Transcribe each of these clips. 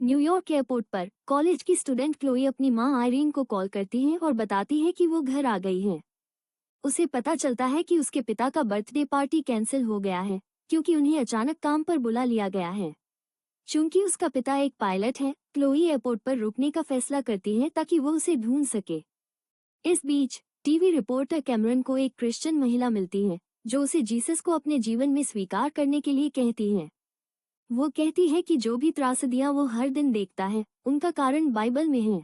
New York airport पर college की student Chloe अपनी मां आयरीन को कॉल करती है और बताती है कि वो घर आ गई है। उसे पता चलता है कि उसके पिता का बर्थडे पार्टी कैंसिल हो गया है क्योंकि उन्हें अचानक काम पर बुला लिया गया है। चूंकि उसका पिता एक पायलट है, क्लोई एयरपोर्ट पर रुकने का फैसला करती है ताकि वो उसे ढूंढ सके। इस बीच टीवी रिपोर्टर कैमरन को एक क्रिश्चियन महिला मिलती है जो उसे जीसस को अपने जीवन में स्वीकार करने के लिए कहती है। वो कहती है कि जो भी त्रासदियां वो हर दिन देखता है उनका कारण बाइबल में है।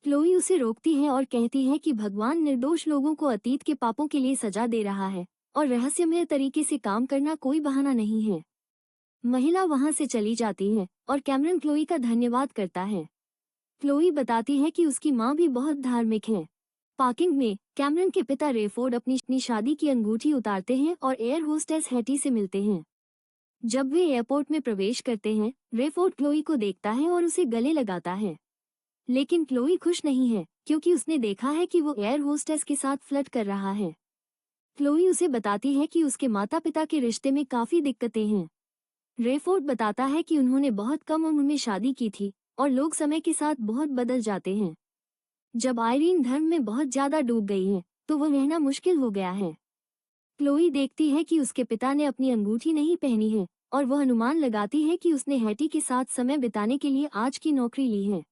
क्लोई उसे रोकती है और कहती है कि भगवान निर्दोष लोगों को अतीत के पापों के लिए सजा दे रहा है और रहस्यमय तरीके से काम करना कोई बहाना नहीं है। महिला वहां से चली जाती है और कैमरन क्लोई का धन्यवाद करता है। क्लोई बताती है कि उसकी माँ भी बहुत धार्मिक है। पार्किंग में कैमरन के पिता रेफोर्ड अपनी शादी की अंगूठी उतारते हैं और एयर होस्टेस हैटी से मिलते हैं। जब वे एयरपोर्ट में प्रवेश करते हैं, रेफोर्ड क्लोई को देखता है और उसे गले लगाता है। लेकिन क्लोई खुश नहीं है क्योंकि उसने देखा है कि वो एयर होस्टेस के साथ फ्लर्ट कर रहा है। क्लोई उसे बताती है कि उसके माता पिता के रिश्ते में काफी दिक्कतें हैं। रेफोर्ड बताता है कि उन्होंने बहुत कम उम्र में शादी की थी और लोग समय के साथ बहुत बदल जाते हैं। जब आयरीन धर्म में बहुत ज्यादा डूब गई है तो वो रहना मुश्किल हो गया है। क्लोई देखती है कि उसके पिता ने अपनी अंगूठी नहीं पहनी है और वह अनुमान लगाती है कि उसने हैटी के साथ समय बिताने के लिए आज की नौकरी ली है।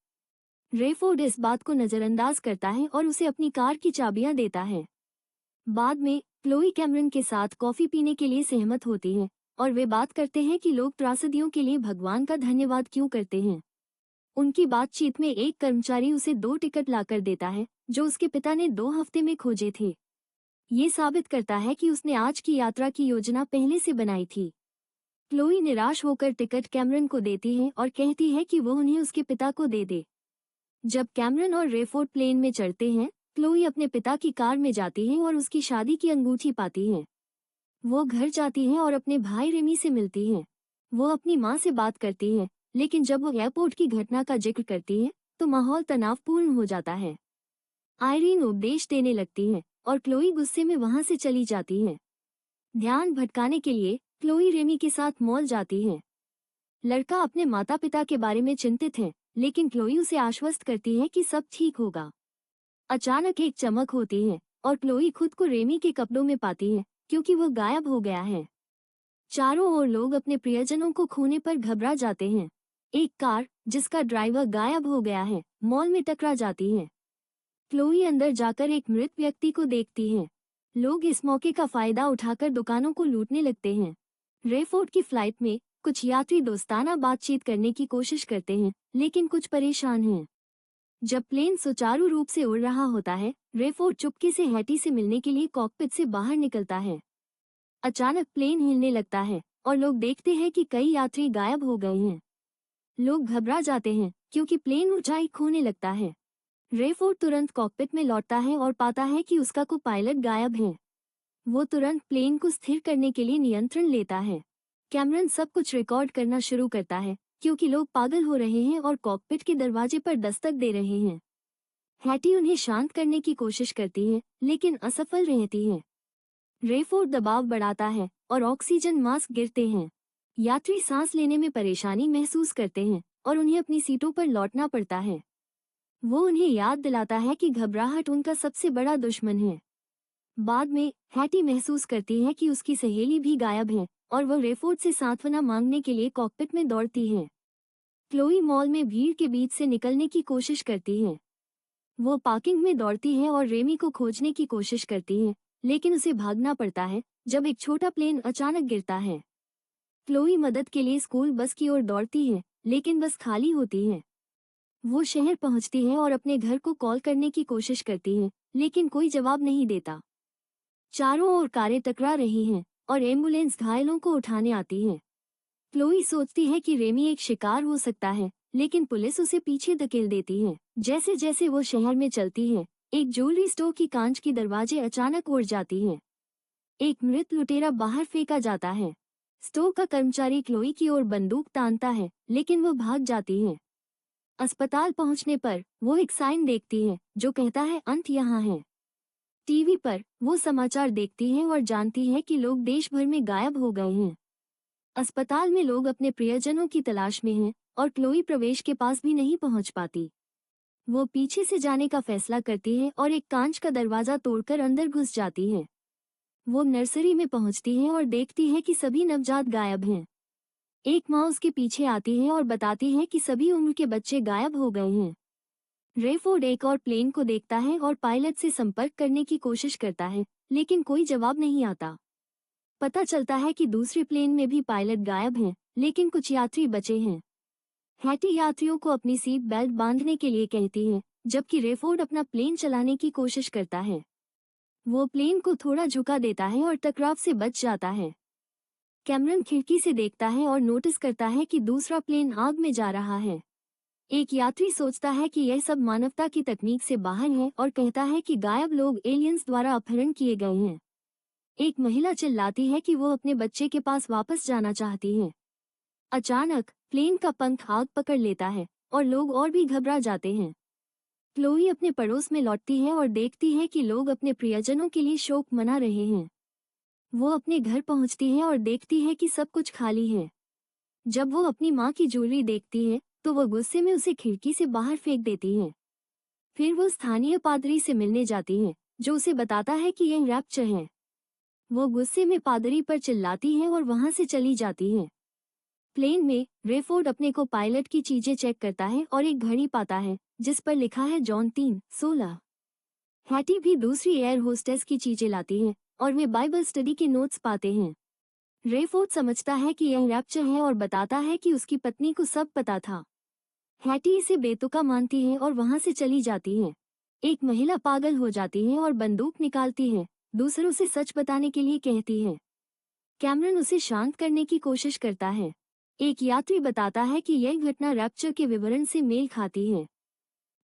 रेफोर्ड इस बात को नजरअंदाज करता है और उसे अपनी कार की चाबियां देता है। बाद में क्लोई कैमरन के साथ कॉफी पीने के लिए सहमत होती है और वे बात करते हैं कि लोग त्रासदियों के लिए भगवान का धन्यवाद क्यों करते हैं। उनकी बातचीत में एक कर्मचारी उसे 2 टिकट लाकर देता है जो उसके पिता ने 2 हफ्ते में खोजे थे। ये साबित करता है कि उसने आज की यात्रा की योजना पहले से बनाई थी। क्लोई निराश होकर टिकट कैमरन को देती है और कहती है कि वो उन्हें उसके पिता को दे दे। जब कैमरन और रेफोर्ड प्लेन में चढ़ते हैं, क्लोई अपने पिता की कार में जाती है और उसकी शादी की अंगूठी पाती है। वो घर जाती है और अपने भाई रेमी से मिलती है। वो अपनी माँ से बात करती है, लेकिन जब वो एयरपोर्ट की घटना का जिक्र करती है तो माहौल तनावपूर्ण हो जाता है। आयरीन उपदेश देने लगती है और क्लोई गुस्से में वहां से चली जाती है। ध्यान भटकाने के लिए क्लोई रेमी के साथ मॉल जाती है। लड़का अपने माता पिता के बारे में चिंतित है, लेकिन क्लोई उसे आश्वस्त करती है कि सब ठीक होगा। अचानक एक चमक होती है और क्लोई खुद को रेमी के कपड़ों में पाती है क्योंकि वो गायब हो गया है। चारों ओर लोग अपने प्रियजनों को खोने पर घबरा जाते हैं। एक कार जिसका ड्राइवर गायब हो गया है, मॉल में टकरा जाती है। क्लोई अंदर जाकर एक मृत व्यक्ति को देखती है। लोग इस मौके का फायदा उठाकर दुकानों को लूटने लगते हैं। रेफोर्ड की फ्लाइट में कुछ यात्री दोस्ताना बातचीत करने की कोशिश करते हैं, लेकिन कुछ परेशान हैं। जब प्लेन सुचारू रूप से उड़ रहा होता है, रेफोर्ड चुपके से हैटी से मिलने के लिए कॉकपिट से बाहर निकलता है। अचानक प्लेन हिलने लगता है और लोग देखते हैं कि कई यात्री गायब हो गए हैं। लोग घबरा जाते हैं क्योंकि प्लेन ऊंचाई खोने लगता है। रेफोर्ड तुरंत कॉकपिट में लौटता है और पाता है कि उसका को पायलट गायब है। वो तुरंत प्लेन को स्थिर करने के लिए नियंत्रण लेता है। कैमरन सब कुछ रिकॉर्ड करना शुरू करता है क्योंकि लोग पागल हो रहे हैं और कॉकपिट के दरवाजे पर दस्तक दे रहे हैं। हैटी उन्हें शांत करने की कोशिश करती है, लेकिन असफल रहती है। रेफोर्ड दबाव बढ़ाता है और ऑक्सीजन मास्क गिरते हैं। यात्री सांस लेने में परेशानी महसूस करते हैं और उन्हें अपनी सीटों पर लौटना पड़ता है। वो उन्हें याद दिलाता है कि घबराहट उनका सबसे बड़ा दुश्मन है। बाद में हैटी महसूस करती है कि उसकी सहेली भी गायब है और वो रेफोर्ड से सांत्वना मांगने के लिए कॉकपिट में दौड़ती है। क्लोई मॉल में भीड़ के बीच से निकलने की कोशिश करती है। वो पार्किंग में दौड़ती है और रेमी को खोजने की कोशिश करती है, लेकिन उसे भागना पड़ता है जब एक छोटा प्लेन अचानक गिरता है। क्लोई मदद के लिए स्कूल बस की ओर दौड़ती है, लेकिन बस खाली होती है। वो शहर पहुंचती है और अपने घर को कॉल करने की कोशिश करती है, लेकिन कोई जवाब नहीं देता। चारों ओर कारें टकरा रही हैं और एम्बुलेंस घायलों को उठाने आती है। क्लोई सोचती है कि रेमी एक शिकार हो सकता है, लेकिन पुलिस उसे पीछे धकेल देती है। जैसे जैसे वो शहर में चलती है, एक ज्वेलरी स्टोर की कांच की दरवाजे अचानक उड़ जाती हैं। एक मृत लुटेरा बाहर फेंका जाता है। स्टोर का कर्मचारी क्लोई की ओर बंदूक तानता है, लेकिन वो भाग जाती है। अस्पताल पहुंचने पर वो एक साइन देखती है जो कहता है अंत यहाँ है। टीवी पर वो समाचार देखती है और जानती है कि लोग देश भर में गायब हो गए हैं। अस्पताल में लोग अपने प्रियजनों की तलाश में हैं और क्लोई प्रवेश के पास भी नहीं पहुंच पाती। वो पीछे से जाने का फैसला करती है और एक कांच का दरवाजा तोड़कर अंदर घुस जाती है। वो नर्सरी में पहुंचती है और देखती है कि सभी नवजात गायब हैं। एक माँ उसके पीछे आती है और बताती है कि सभी उम्र के बच्चे गायब हो गए हैं। रेफोर्ड एक और प्लेन को देखता है और पायलट से संपर्क करने की कोशिश करता है, लेकिन कोई जवाब नहीं आता। पता चलता है कि दूसरे प्लेन में भी पायलट गायब हैं, लेकिन कुछ यात्री बचे हैं। हैटी यात्रियों को अपनी सीट बेल्ट बांधने के लिए कहती है, जबकि रेफोर्ड अपना प्लेन चलाने की कोशिश करता है। वो प्लेन को थोड़ा झुका देता है और टकराव से बच जाता है। कैमरन खिड़की से देखता है और नोटिस करता है कि दूसरा प्लेन आग में जा रहा है। एक यात्री सोचता है कि यह सब मानवता की तकनीक से बाहर है और कहता है कि गायब लोग एलियंस द्वारा अपहरण किए गए हैं। एक महिला चिल्लाती है कि वो अपने बच्चे के पास वापस जाना चाहती है। अचानक प्लेन का पंख आग पकड़ लेता है और लोग और भी घबरा जाते हैं। क्लोई अपने पड़ोस में लौटती है और देखती है कि लोग अपने प्रियजनों के लिए शोक मना रहे हैं। वो अपने घर पहुंचती है और देखती है कि सब कुछ खाली है। जब वो अपनी माँ की ज्वेलरी देखती है तो वो गुस्से में उसे खिड़की से बाहर फेंक देती है। फिर वो स्थानीय पादरी से मिलने जाती है, जो उसे बताता है कि यह रैप्चर है। वो गुस्से में पादरी पर चिल्लाती है और वहां से चली जाती है। प्लेन में रेफोर्ड अपने को पायलट की चीजें चेक करता है और एक घड़ी पाता है जिस पर लिखा है जॉन 3:16। हैटी भी दूसरी एयर होस्टेस की चीजें लाती है और वे बाइबल स्टडी के नोट्स पाते हैं। रेफोर्ड समझता है कि यह रैप्चर है और बताता है कि उसकी पत्नी को सब पता था। हैटी इसे बेतुका मानती है और वहां से चली जाती है। एक महिला पागल हो जाती है और बंदूक निकालती है, दूसरों से सच बताने के लिए कहती है। कैमरन उसे शांत करने की कोशिश करता है। एक यात्री बताता है कि यह घटना रैप्चर के विवरण से मेल खाती है।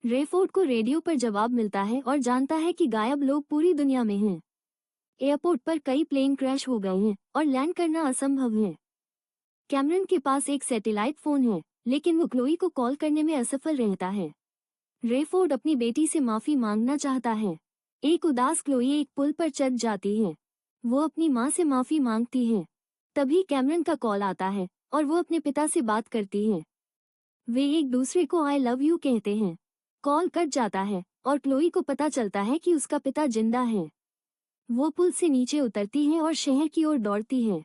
रेफोर्ड को रेडियो पर जवाब मिलता है और जानता है कि गायब लोग पूरी दुनिया में हैं। एयरपोर्ट पर कई प्लेन क्रैश हो गए हैं और लैंड करना असंभव है। कैमरन के पास एक सैटेलाइट फोन है, लेकिन वो क्लोई को कॉल करने में असफल रहता है। रेफोर्ड अपनी बेटी से माफी मांगना चाहता है। एक उदास क्लोई एक पुल पर चढ़ जाती है। वो अपनी माँ से माफी मांगती है। तभी कैमरन का कॉल आता है और वो अपने पिता से बात करती है। वे एक दूसरे को आई लव यू कहते हैं। कॉल कट जाता है और क्लोई को पता चलता है कि उसका पिता जिंदा है। वो पुल से नीचे उतरती है और शहर की ओर दौड़ती है।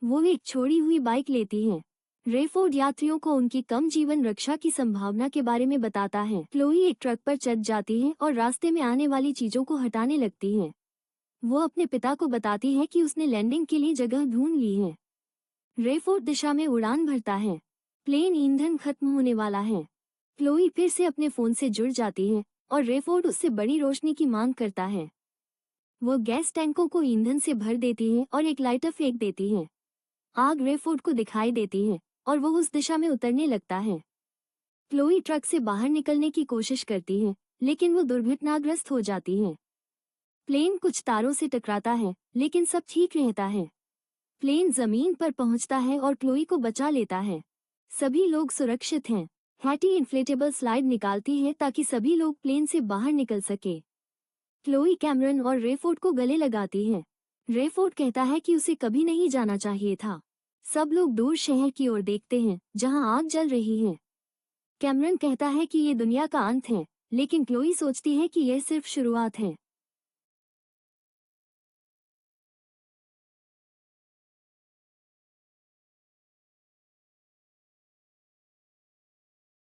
वो एक छोड़ी हुई बाइक लेती है। रेफोर्ड यात्रियों को उनकी कम जीवन रक्षा की संभावना के बारे में बताता है। क्लोई एक ट्रक पर चढ़ जाती है और रास्ते में आने वाली चीजों को हटाने लगती है। वो अपने पिता को बताती है कि उसने लैंडिंग के लिए जगह ढूंढ ली है। रेफोर्ड दिशा में उड़ान भरता है। प्लेन ईंधन खत्म होने वाला है। क्लोई फिर से अपने फोन से जुड़ जाती है और रेफोर्ड उससे बड़ी रोशनी की मांग करता है। वो गैस टैंकों को ईंधन से भर देती है और एक लाइटर फेंक देती है। आग रेफोर्ड को दिखाई देती है और वो उस दिशा में उतरने लगता है। क्लोई ट्रक से बाहर निकलने की कोशिश करती है, लेकिन वो दुर्घटनाग्रस्त हो जाती है। प्लेन कुछ तारों से टकराता है, लेकिन सब ठीक रहता है। प्लेन जमीन पर पहुंचता है और क्लोई को बचा लेता है। सभी लोग सुरक्षित हैं। हैटी इन्फ्लेटेबल स्लाइड निकालती है ताकि सभी लोग प्लेन से बाहर निकल सके। क्लोई कैमरन और रेफोर्ड को गले लगाती है। रेफोर्ड कहता है कि उसे कभी नहीं जाना चाहिए था। सब लोग दूर शहर की ओर देखते हैं, जहां आग जल रही है। कैमरन कहता है कि ये दुनिया का अंत है, लेकिन क्लोई सोचती है कि यह सिर्फ शुरुआत है।